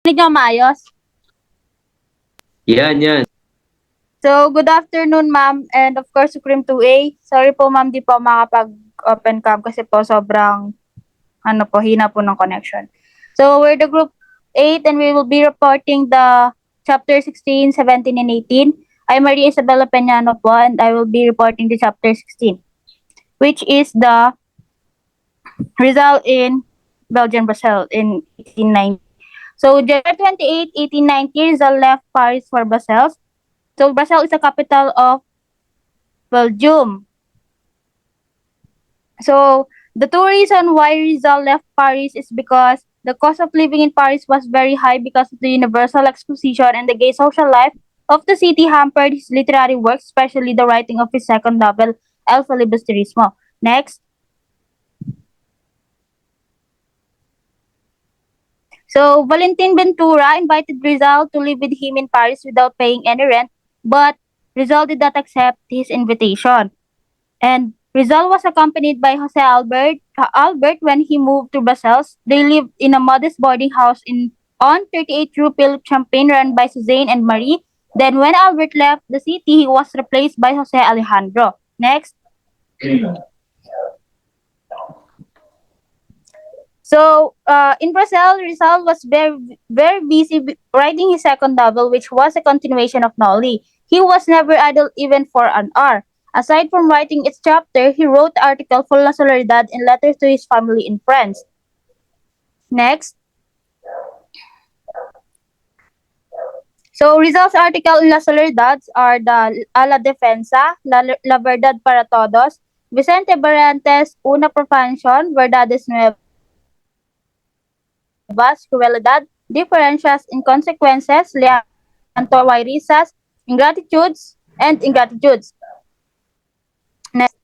Nyo maayos. Yan. So, good afternoon, ma'am. And of course, Supreme 2A. Sorry po, ma'am, di po makapag-open cam kasi po sobrang, hina po ng connection. So, we're the group 8 and we will be reporting the chapter 16, 17, and 18. I'm Maria Isabel Openiano po and I will be reporting the chapter 16, which is the Rizal in Belgian Brussels in 1890. So, January 28, 1890, Rizal left Paris for Brussels. So, Brussels is the capital of Belgium. So, the two reason why Rizal left Paris is because the cost of living in Paris was very high because of the Universal Exposition, and the gay social life of the city hampered his literary works, especially the writing of his second novel, El Filibusterismo. Next. So, Valentin Ventura invited Rizal to live with him in Paris without paying any rent, but Rizal did not accept his invitation. And Rizal was accompanied by Jose Albert when he moved to Brussels. They lived in a modest boarding house on 38 Rue Philippe Champagne run by Suzanne and Marie. Then when Albert left the city, he was replaced by Jose Alejandro. Next. So, in Brazil, Rizal was very busy writing his second novel, which was a continuation of Nolly. He was never idle even for an hour. Aside from writing its chapter, he wrote articles for La Soledad and letters to his family and friends. Next. So, Rizal's article in La Soledad are the A la Defensa, La Verdad para Todos, Vicente Barrantes, Una Profanción, Verdades Nuevas, crueldad, differencias, inconsequences, lianto, risas, ingratitudes, and ingratitudes. Next.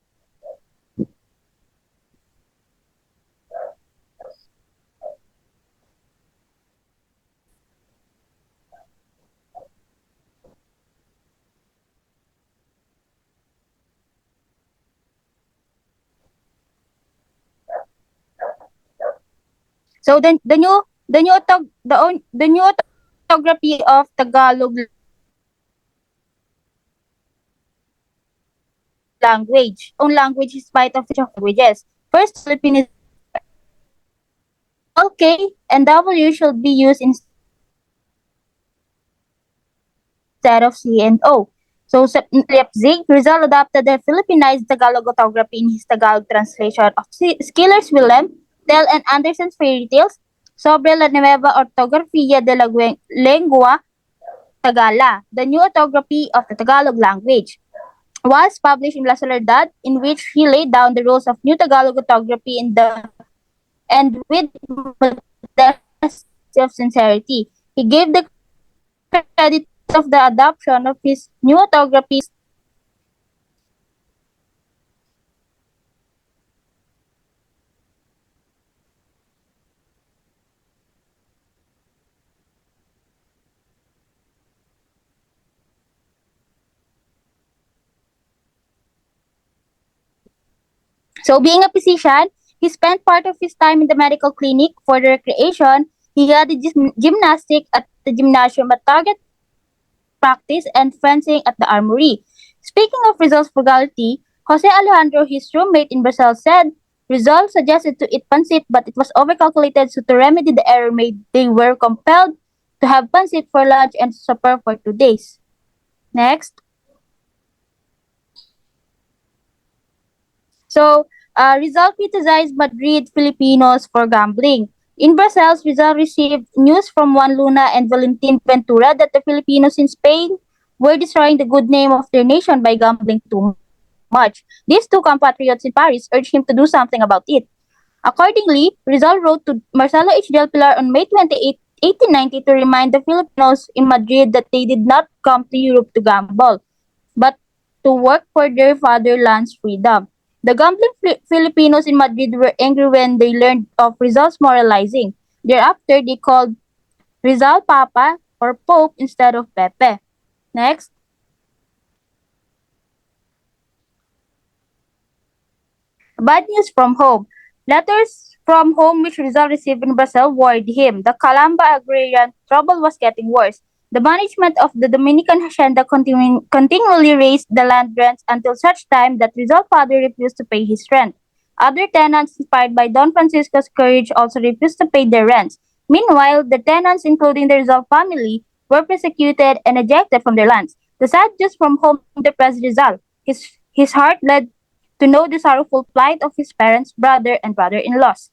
So the new orthography of Tagalog language, own language in spite of its languages. First, Philippine is all K and W should be used instead of C and O. So sa Leipzig, Rizal adopted the Philippinized Tagalog orthography in his Tagalog translation of Schiller's Willem, Tell and Anderson's fairy tales sobre la nueva ortografía de la lengua Tagala, the new orthography of the Tagalog language, was published in La Soledad, in which he laid down the rules of new Tagalog orthography and with modesty of sincerity. He gave the credit of the adoption of his new orthography. So, being a physician, he spent part of his time in the medical clinic for the recreation. He had gymnastics at the gymnasium at target practice and fencing at the armory. Speaking of Rizal's frugality, Jose Alejandro, his roommate in Brazil, said Rizal suggested to eat pancit, but it was overcalculated, so to remedy the error made, they were compelled to have pancit for lunch and supper for 2 days. Next. So, Rizal criticized Madrid Filipinos for gambling. In Brussels, Rizal received news from Juan Luna and Valentin Ventura that the Filipinos in Spain were destroying the good name of their nation by gambling too much. These two compatriots in Paris urged him to do something about it. Accordingly, Rizal wrote to Marcelo H. del Pilar on May 28, 1890 to remind the Filipinos in Madrid that they did not come to Europe to gamble, but to work for their fatherland's freedom. The gambling Filipinos in Madrid were angry when they learned of Rizal's moralizing. Thereafter, they called Rizal Papa or Pope instead of Pepe. Next. Bad news from home. Letters from home which Rizal received in Brazil worried him. The Calamba agrarian trouble was getting worse. The management of the Dominican hacienda continually raised the land rents until such time that Rizal's father refused to pay his rent. Other tenants, inspired by Don Francisco's courage, also refused to pay their rents. Meanwhile, the tenants, including the Rizal family, were persecuted and ejected from their lands. The sad news from home depressed Rizal. His heart led to know the sorrowful plight of his parents, brother, and brother-in-laws.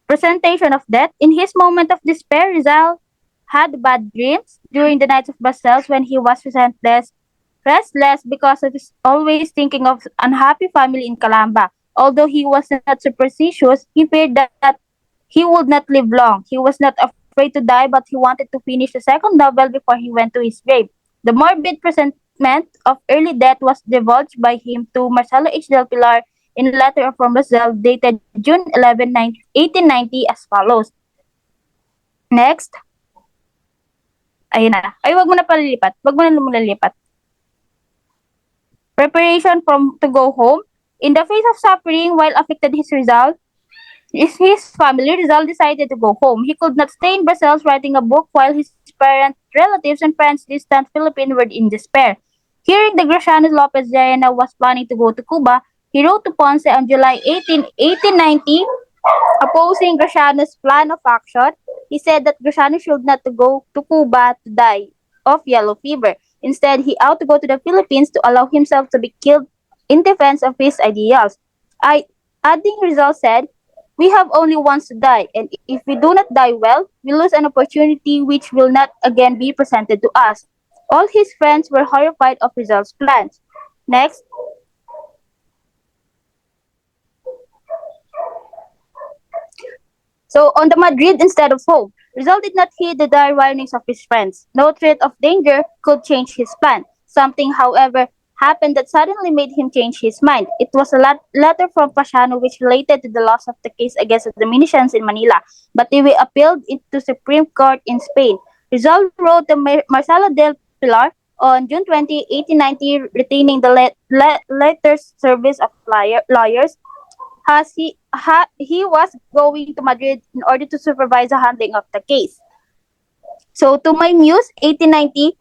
Presentation of death. In his moment of despair, Rizal had bad dreams during the nights of Basels when he was restless because of his always thinking of unhappy family in Calamba. Although he was not superstitious, he feared that he would not live long. He was not afraid to die, but he wanted to finish the second novel before he went to his grave. The morbid presentiment of early death was divulged by him to Marcelo H. Del Pilar in a letter from Rizal dated June 11, 1890 as follows. Next. Ayun na. Ay, wag mo na palilipat. Wag mo na muna lilipat. Preparation to go home. In the face of suffering while afflicted his family, Rizal decided to go home. He could not stay in Brussels writing a book while his parents, relatives, and friends distant Philippines were in despair. Hearing that Graciano Lopez Diana was planning to go to Cuba, he wrote to Ponce on July 18, 1890, opposing Graciano's plan of action. He said that Graciano should not to go to Cuba to die of yellow fever. Instead, he ought to go to the Philippines to allow himself to be killed in defense of his ideals. Adding Rizal said, "We have only once to die, and if we do not die well, we lose an opportunity which will not again be presented to us." All his friends were horrified of Rizal's plans. Next. So, on the Madrid instead of home, Rizal did not heed the dire warnings of his friends. No threat of danger could change his plan. Something, however, happened that suddenly made him change his mind. It was a letter from Pasiano which related to the loss of the case against the Dominicians in Manila, but they were appealed into Supreme Court in Spain. Rizal wrote to Marcelo del Pilar on June 20, 1890, retaining the letters service of lawyers as he was going to Madrid in order to supervise the handling of the case. So to my muse, 1890,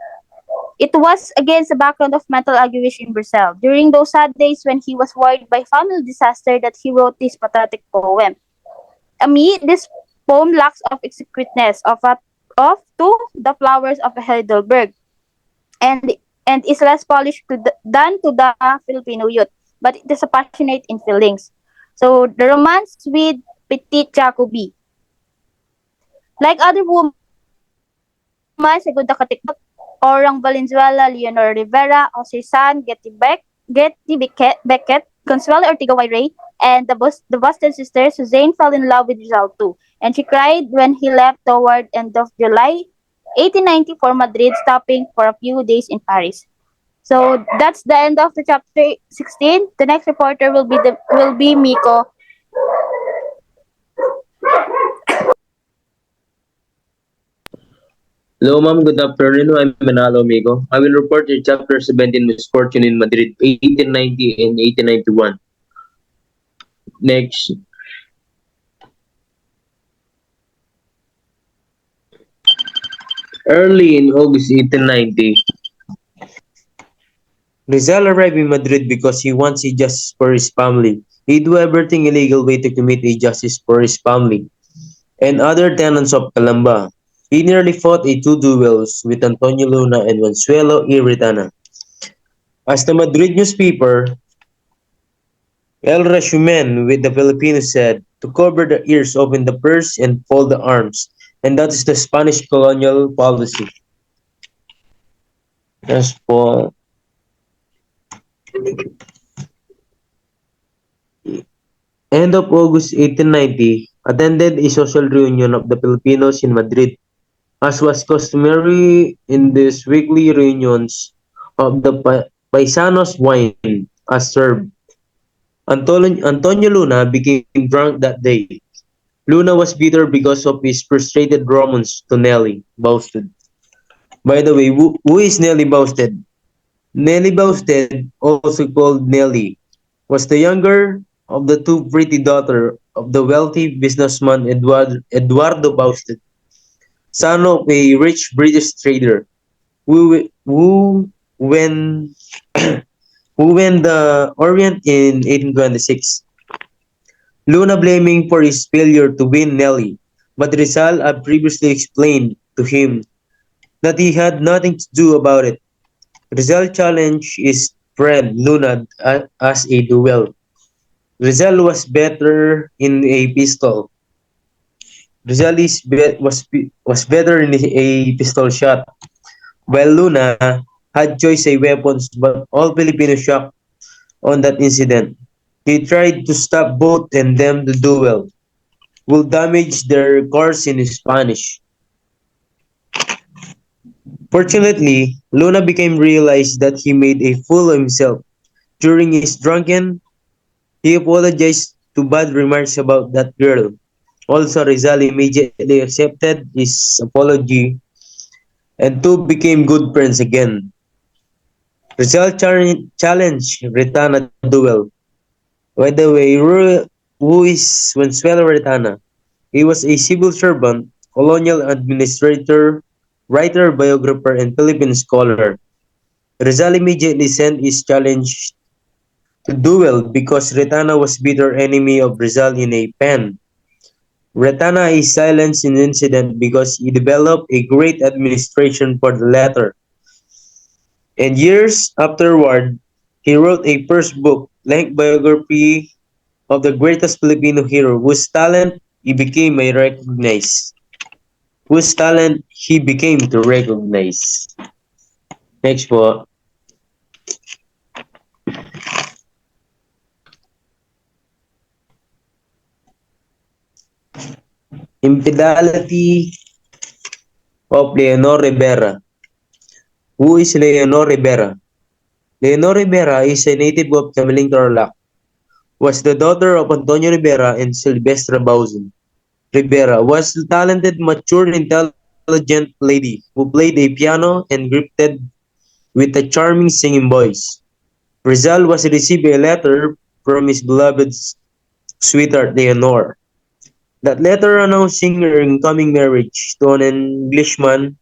it was against the background of mental anguish in Brazil. During those sad days when he was worried by family disaster that he wrote this pathetic poem. Me, this poem lacks of exquisiteness of to the flowers of Heidelberg and and is less polished than to the Filipino youth, but it is a passionate in feelings. So the romance with Petit Jacobi. Like other women, Segunda Katikot, Orang Valenzuela, Leonor Rivera, Jose San, Beckett, Consuelo Ortiga Wayray, and the Boston sisters, Suzanne fell in love with Rizal too, and she cried when he left toward end of July 1890 for Madrid, stopping for a few days in Paris. So that's the end of the chapter 16. The next reporter will be Miko. Hello, ma'am. Good afternoon. I'm Manalo, Miko. I will report your Chapter 17 Misfortune in Madrid, 1890 and 1891. Next. Early in August 1890, Rizal arrived in Madrid because he wants a justice for his family. He'd do everything illegal way to commit a justice for his family and other tenants of Calamba. He nearly fought a two duels with Antonio Luna and Consuelo Irritana. As the Madrid newspaper, El Resumen with the Filipinos said, to cover the ears, open the purse, and fold the arms. And that is the Spanish colonial policy. Yes po. End of August 1890, attended a social reunion of the Filipinos in Madrid. As was customary in these weekly reunions of the Paisanos wine as served. Antonio Luna became drunk that day. Luna was bitter because of his frustrated romance to Nelly, boasted. By the way, who is Nelly boasted? Nelly boasted, also called Nelly, was the younger of the two pretty daughter of the wealthy businessman Eduardo Bausted, son of a rich British trader who when who went the Orient in 1826. Luna blaming for his failure to win Nelly, but Rizal had previously explained to him that he had nothing to do about it. Rizal challenged his friend Luna as a duel. Rizal was better in a pistol. Rizal was better in a pistol shot, while Luna had choice a weapons, but all Filipinos shocked on that incident. He tried to stop both and them the duel will damage their cars in Spanish. Fortunately, Luna became realized that he made a fool of himself. During his drunken, he apologized to bad remarks about that girl. Also, Rizal immediately accepted his apology and two became good friends again. Rizal challenged Retana duel. By the way, who is Consuelo Retana? He was a civil servant, colonial administrator, writer, biographer, and Philippine scholar. Rizal immediately sent his challenge to duel because Retana was bitter enemy of Rizal in a pen. Retana is silenced in the incident because he developed a great administration for the latter. And years afterward, he wrote a first book, length biography of the greatest Filipino hero whose talent he became a recognized. Whose talent he became to recognize. Next po, Infidelity of Leonor Rivera. Who is Leonor Rivera? Leonor Rivera is a native of Camiling Tarlac. Was the daughter of Antonio Rivera and Silvestra Bauzon. Rivera was a talented, mature, intelligent lady who played a piano and gifted with a charming singing voice. Rizal was received a letter from his beloved sweetheart Leonor. That letter announcing her incoming marriage to an Englishman,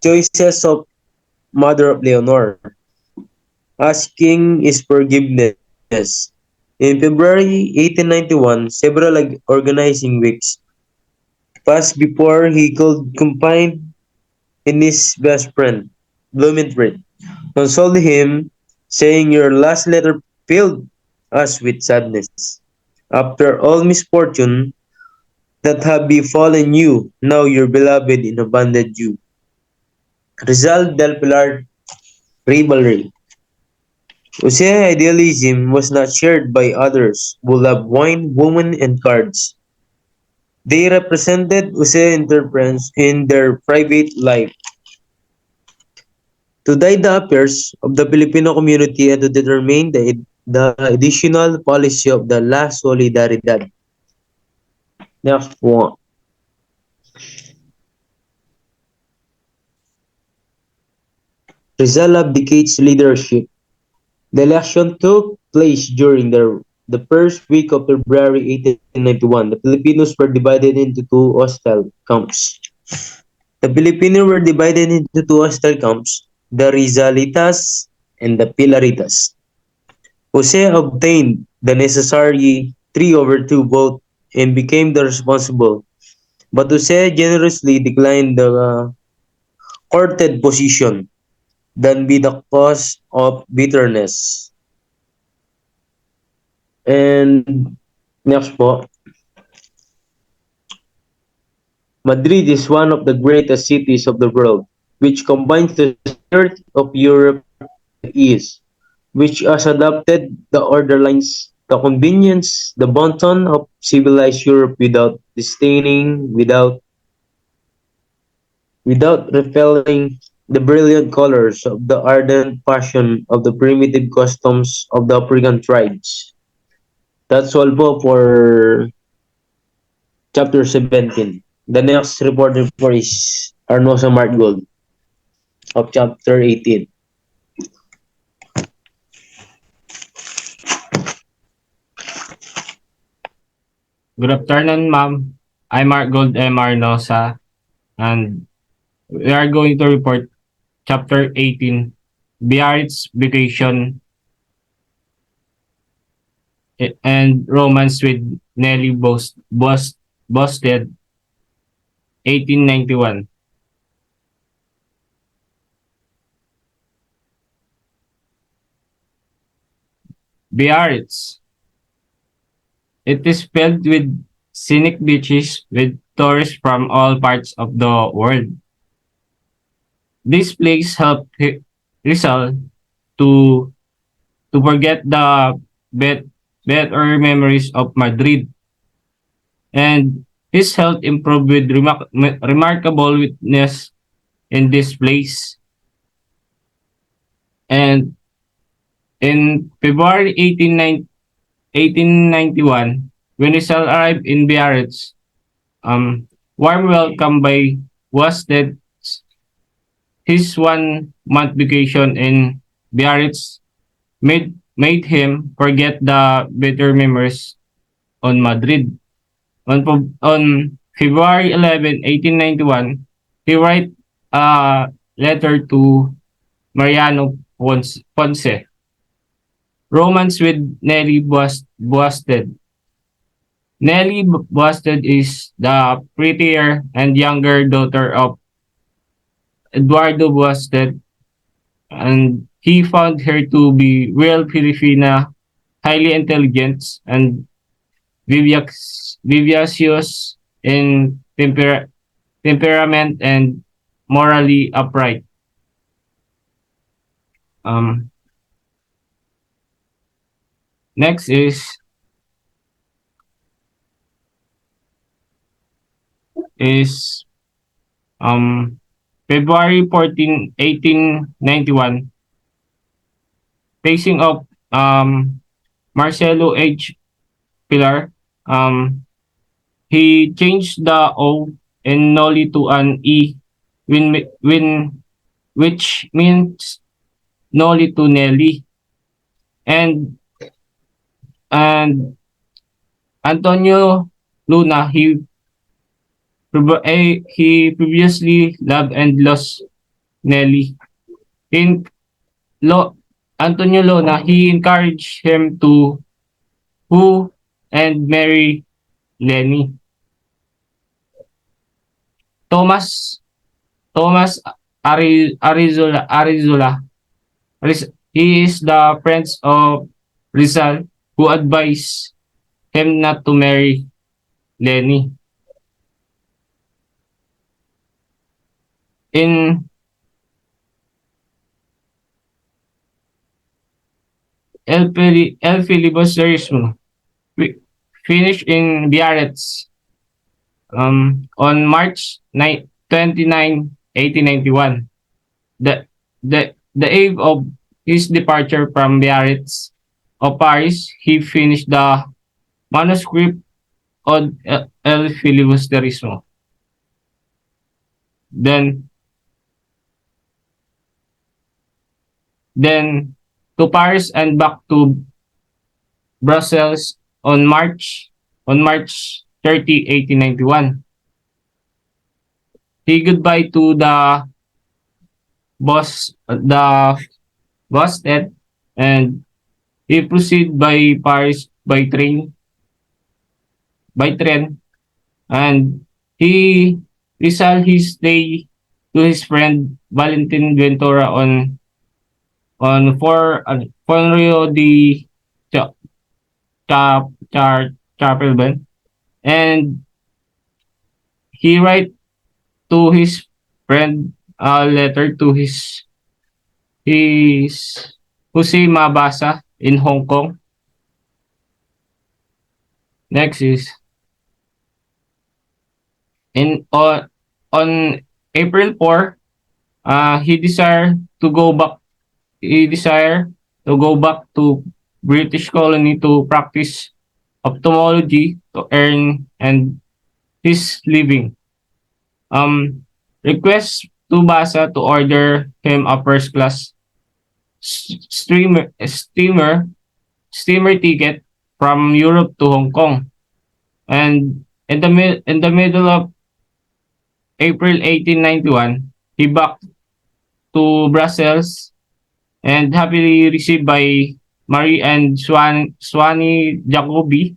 choices of mother of Leonor, asking his forgiveness. In February 1891, several organizing weeks passed before he could confide in his best friend, Blumentritt, consoled him, saying, "Your last letter filled us with sadness. After all misfortune that have befallen you, now your beloved in abandoned you." Rizal del Pilar rivalry. Jose's idealism was not shared by others who loved wine, women, and cards. They represented Jose's interference in their private life to guide the affairs of the Filipino community and to determine the additional policy of the La Solidaridad. Next one. Rizal abdicates leadership. The election took place during the first week of February 1891. The Filipinos were divided into two hostile camps. The Filipinos were divided into two hostile camps, the Rizalitas and the Pilaritas. Jose obtained the necessary 3/2 vote and became the responsible, but Jose generously declined the courted position than be the cause of bitterness. And next po, Madrid is one of the greatest cities of the world, which combines the spirit of Europe and the East, which has adopted the order lines, the convenience, the bon ton of civilized Europe without disdaining, without repelling the brilliant colors of the ardent passion of the primitive customs of the African tribes. That's all po for chapter 17. The next report report is Arnosa Marcgold of chapter 18. Good afternoon, ma'am. I'm Marcgold M. Arnosa, and we are going to report Chapter 18, Biarritz Vacation and Romance with Nelly Bosted, 1891. Biarritz. It is filled with scenic beaches with tourists from all parts of the world. This place helped Rizal to to forget the bad, better memories of Madrid, and his health improved with remarkable witness in this place. And in February 1891, when Rizal arrived in Biarritz, warm welcome by Wasted, his 1 month vacation in Biarritz made him forget the bitter memories on Madrid. On February 11, 1891, he wrote a letter to Mariano Ponce, Romance with Nelly Boasted. Nelly Boasted is the prettier and younger daughter of Eduardo Boasted, and he found her to be real Filipina, highly intelligent, and vivacious in temperament and morally upright. Um, Next is um February 14, 1891, facing of Marcelo H. Pilar. He changed the O in Noli to an E, when which means Noli to Nelly. And and Antonio Luna, he previously loved and lost Nelly. In Lo Antonio Luna, he encouraged him to woo and marry Lenny. Thomas Thomas Arizola. He is the friend of Rizal who advised him not to marry Lenny. In El Filibusterismo, finished in Biarritz on March 29, 1891. The eve of his departure from Biarritz of Paris, he finished the manuscript on El Filibusterismo. Then then to Paris and back to Brussels on March 30, 1891. He goodbye to the boss Ted, and he proceed by Paris by train, and he resolved his stay to his friend Valentin Ventura on Rio de Cha- Chapelban, and he write to his friend a letter to his Jose Mabasa in Hong Kong. Next is in on April 4, he desire to go back to British colony to practice ophthalmology to earn and his living. Request to Basa to order him a first class steamer ticket from Europe to Hong Kong. And in the middle of April 1891, he back to Brussels and happily received by Marie and Swanee Jacobi,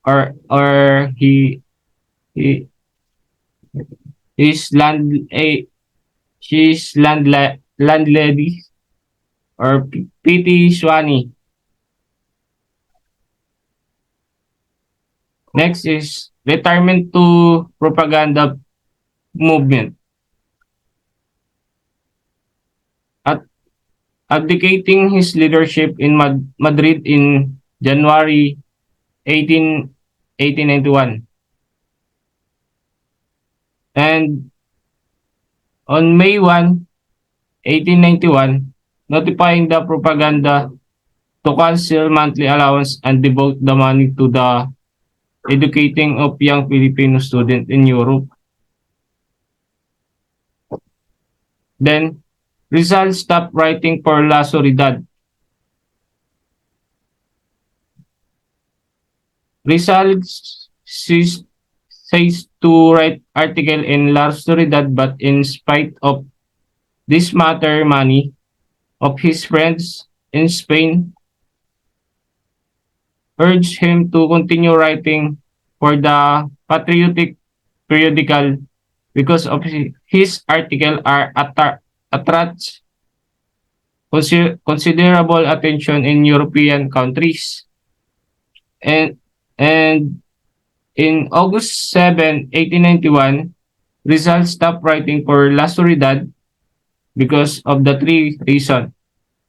or he his she's landlady, or P.T. Swanee. Next is retirement to propaganda movement. At abdicating his leadership in Madrid in January 18, 1891. And on May 1, 1891, notifying the propaganda to cancel monthly allowance and devote the money to the educating of young Filipino students in Europe. Then, Rizal stopped writing for La Soledad. Rizal says to write article in La Soledad, but in spite of this matter money of his friends in Spain urged him to continue writing for the patriotic periodical because of his article are attracts considerable attention in European countries. And and in August 7, 1891, Rizal stopped writing for La Soledad because of the three reasons.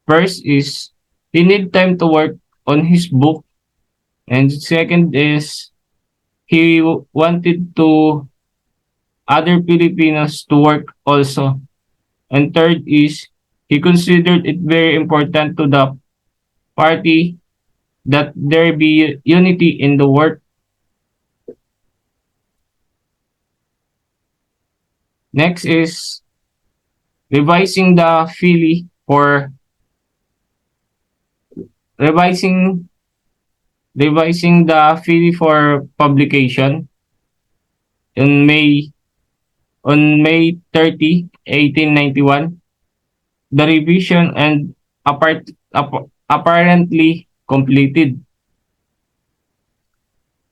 First is he need time to work on his book, and second is he wanted to other Filipinos to work also. And third is he considered it very important to the party that there be unity in the work. Next is revising the fee for revising revising the fee for publication on May 30, 1891. The revision and apparently completed.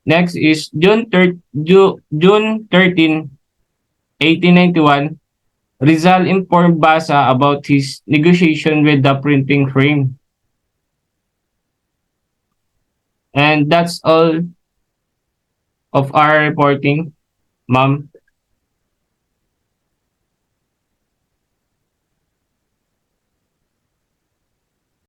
Next is June 13, 1891. Rizal informed Basa about his negotiation with the printing frame. And that's all of our reporting, ma'am.